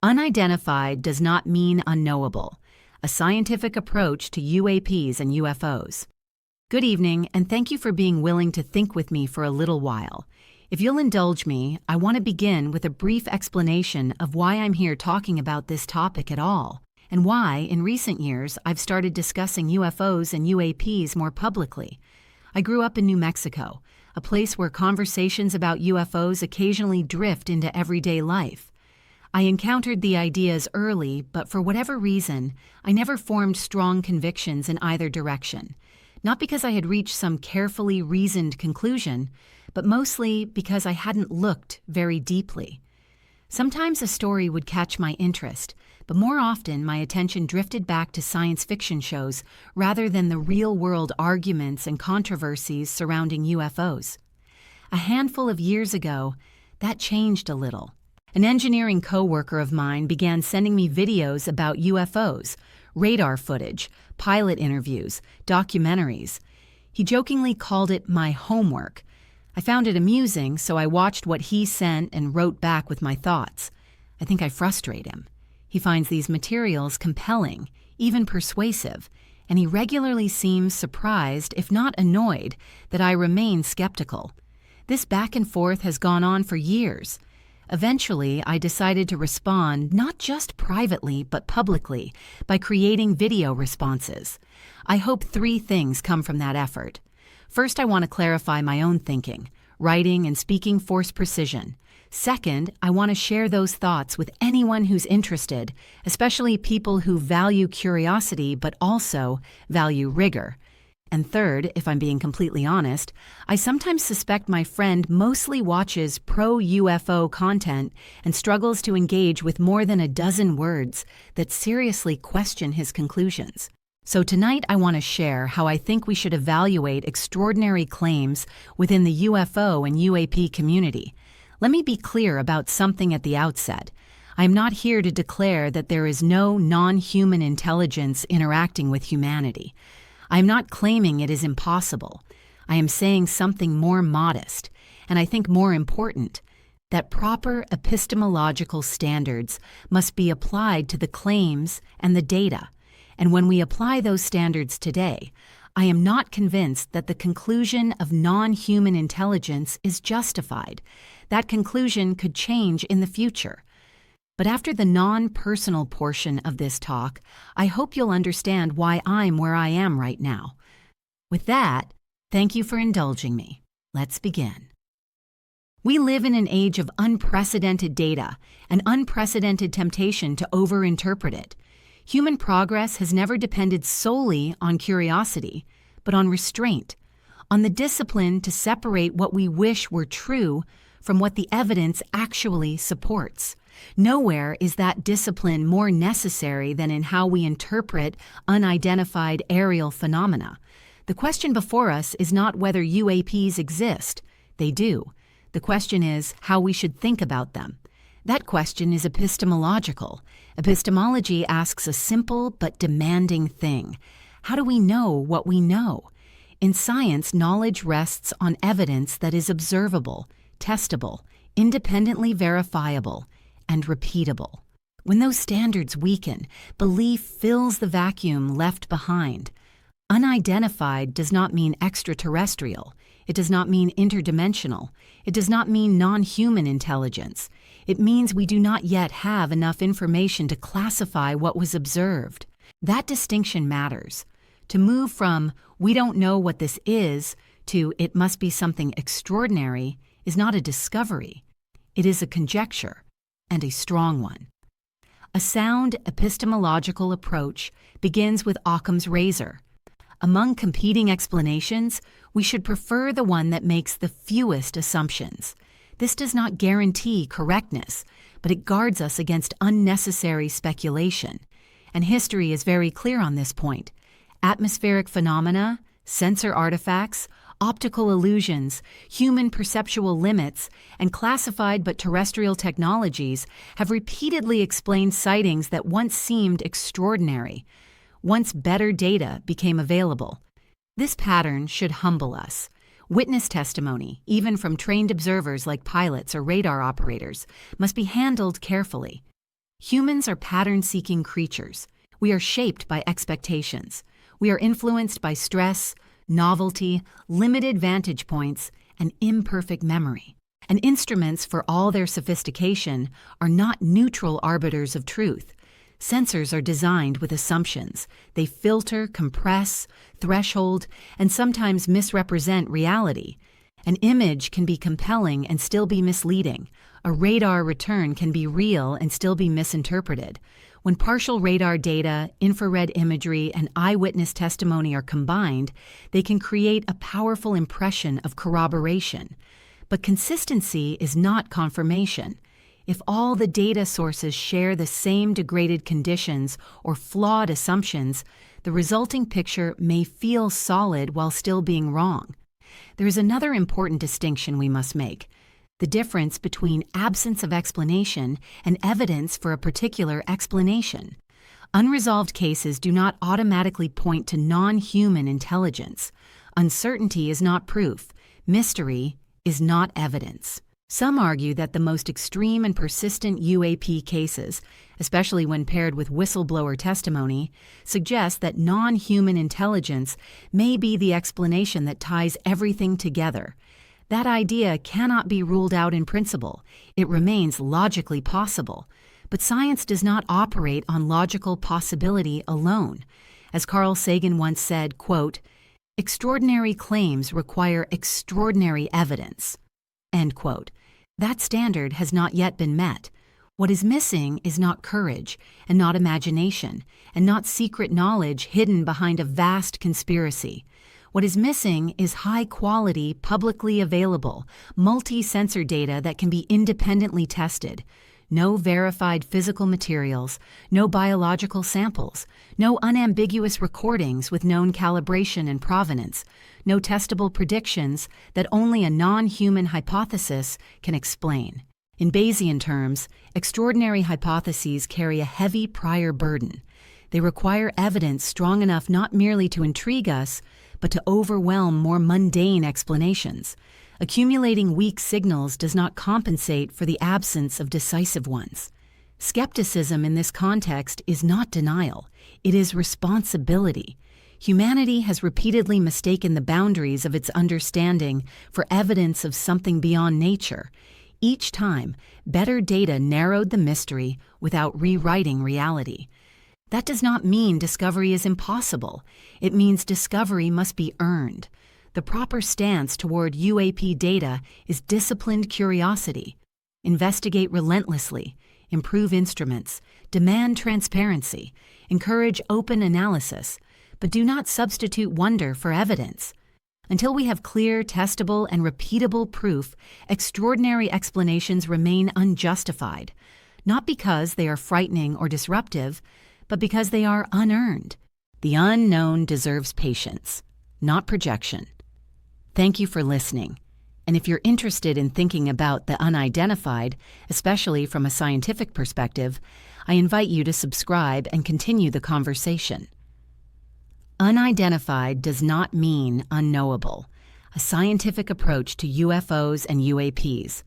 Unidentified does not mean unknowable, a scientific approach to UAPs and UFOs. Good evening, and thank you for being willing to think with me for a little while. If you'll indulge me, I want to begin with a brief explanation of why I'm here talking about this topic at all, and why, in recent years, I've started discussing UFOs and UAPs more publicly. I grew up in New Mexico, a place where conversations about UFOs occasionally drift into everyday life. I encountered the ideas early, but for whatever reason, I never formed strong convictions in either direction. Not because I had reached some carefully reasoned conclusion, but mostly because I hadn't looked very deeply. Sometimes a story would catch my interest, but more often my attention drifted back to science fiction shows rather than the real-world arguments and controversies surrounding UFOs. A handful of years ago, that changed a little. An engineering coworker of mine began sending me videos about UFOs, radar footage, pilot interviews, documentaries. He jokingly called it my homework. I found it amusing, so I watched what he sent and wrote back with my thoughts. I think I frustrate him. He finds these materials compelling, even persuasive, and he regularly seems surprised, if not annoyed, that I remain skeptical. This back and forth has gone on for years. Eventually, I decided to respond not just privately but publicly by creating video responses. I hope 3 things come from that effort. First, I want to clarify my own thinking, writing and speaking force precision. Second, I want to share those thoughts with anyone who's interested, especially people who value curiosity but also value rigor. And third, if I'm being completely honest, I sometimes suspect my friend mostly watches pro-UFO content and struggles to engage with more than a dozen words that seriously question his conclusions. So tonight I want to share how I think we should evaluate extraordinary claims within the UFO and UAP community. Let me be clear about something at the outset. I am not here to declare that there is no non-human intelligence interacting with humanity. I am not claiming it is impossible. I am saying something more modest, and I think more important, that proper epistemological standards must be applied to the claims and the data. And when we apply those standards today, I am not convinced that the conclusion of non-human intelligence is justified. That conclusion could change in the future. But after the non-personal portion of this talk, I hope you'll understand why I'm where I am right now. With that, thank you for indulging me. Let's begin. We live in an age of unprecedented data and unprecedented temptation to overinterpret it. Human progress has never depended solely on curiosity, but on restraint, on the discipline to separate what we wish were true from what the evidence actually supports. Nowhere is that discipline more necessary than in how we interpret unidentified aerial phenomena. The question before us is not whether UAPs exist. They do. The question is how we should think about them. That question is epistemological. Epistemology asks a simple but demanding thing. How do we know what we know? In science, knowledge rests on evidence that is observable, testable, independently verifiable, and repeatable. When those standards weaken, belief fills the vacuum left behind. Unidentified does not mean extraterrestrial. It does not mean interdimensional. It does not mean non-human intelligence. It means we do not yet have enough information to classify what was observed. That distinction matters. To move from "we don't know what this is" to "it must be something extraordinary" is not a discovery. It is a conjecture, and a strong one. A sound epistemological approach begins with Occam's razor. Among competing explanations, we should prefer the one that makes the fewest assumptions. This does not guarantee correctness, but it guards us against unnecessary speculation. And history is very clear on this point. Atmospheric phenomena, sensor artifacts, optical illusions, human perceptual limits, and classified but terrestrial technologies have repeatedly explained sightings that once seemed extraordinary. Once better data became available. This pattern should humble us. Witness testimony, even from trained observers like pilots or radar operators, must be handled carefully. Humans are pattern-seeking creatures. We are shaped by expectations. We are influenced by stress, novelty, limited vantage points, and imperfect memory. And instruments, for all their sophistication, are not neutral arbiters of truth. Sensors are designed with assumptions. They filter, compress, threshold, and sometimes misrepresent reality. An image can be compelling and still be misleading. A radar return can be real and still be misinterpreted. When partial radar data, infrared imagery, and eyewitness testimony are combined, they can create a powerful impression of corroboration. But consistency is not confirmation. If all the data sources share the same degraded conditions or flawed assumptions, the resulting picture may feel solid while still being wrong. There is another important distinction we must make: the difference between absence of explanation and evidence for a particular explanation. Unresolved cases do not automatically point to non-human intelligence. Uncertainty is not proof. Mystery is not evidence. Some argue that the most extreme and persistent UAP cases, especially when paired with whistleblower testimony, suggest that non-human intelligence may be the explanation that ties everything together. That idea cannot be ruled out in principle. It remains logically possible. But science does not operate on logical possibility alone. As Carl Sagan once said, quote, "Extraordinary claims require extraordinary evidence." End quote. That standard has not yet been met. What is missing is not courage, and not imagination, and not secret knowledge hidden behind a vast conspiracy. What is missing is high-quality, publicly available, multi-sensor data that can be independently tested. No verified physical materials, no biological samples, no unambiguous recordings with known calibration and provenance, no testable predictions that only a non-human hypothesis can explain. In Bayesian terms, extraordinary hypotheses carry a heavy prior burden. They require evidence strong enough not merely to intrigue us, but to overwhelm more mundane explanations. Accumulating weak signals does not compensate for the absence of decisive ones. Skepticism in this context is not denial, it is responsibility. Humanity has repeatedly mistaken the boundaries of its understanding for evidence of something beyond nature. Each time, better data narrowed the mystery without rewriting reality. That does not mean discovery is impossible. It means discovery must be earned. The proper stance toward UAP data is disciplined curiosity. Investigate relentlessly, improve instruments, demand transparency, encourage open analysis, but do not substitute wonder for evidence. Until we have clear, testable, and repeatable proof, extraordinary explanations remain unjustified, not because they are frightening or disruptive, but because they are unearned. The unknown deserves patience, not projection. Thank you for listening. And if you're interested in thinking about the unidentified, especially from a scientific perspective, I invite you to subscribe and continue the conversation. Unidentified does not mean unknowable, a scientific approach to UFOs and UAPs.